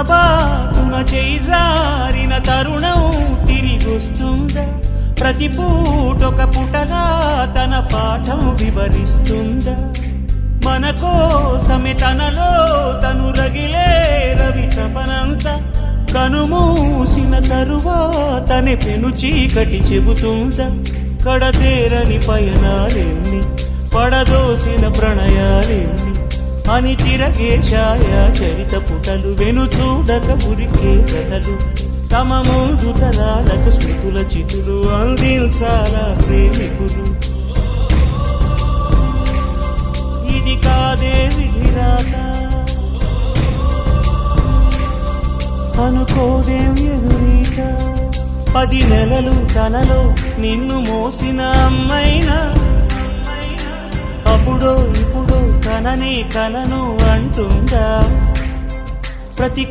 పొరపాటున చేజారిన తరుణం తిరిగొస్తుందా? ప్రతి పూటొక పుటలా తన పాఠం వివరిస్తుందా? మన కోసమే తనలో తను రగిలే రవి తపనంత కనుమూసిన తరువాతనే పెను చీకటి చెబుతుందా? కడతేరని పయనాలెన్ని, పడదోసిన ప్రణయాలెన్ని అని తిరగే ఛాయా చరిత పుటలు, వెను చూడక పురికే కథలు, తమ ముందు తరాలకు స్మృతుల చితులు అందించాలా ప్రేమికులు. ఇది కాదే విధిరాత, అనుకోదేం ఎదురీత. 10 నెలలు తనలో నిన్ను మోసిన అమ్మైనా అప్పుడో ఇప్పుడో తనని కలను అంటుందా? ప్రతి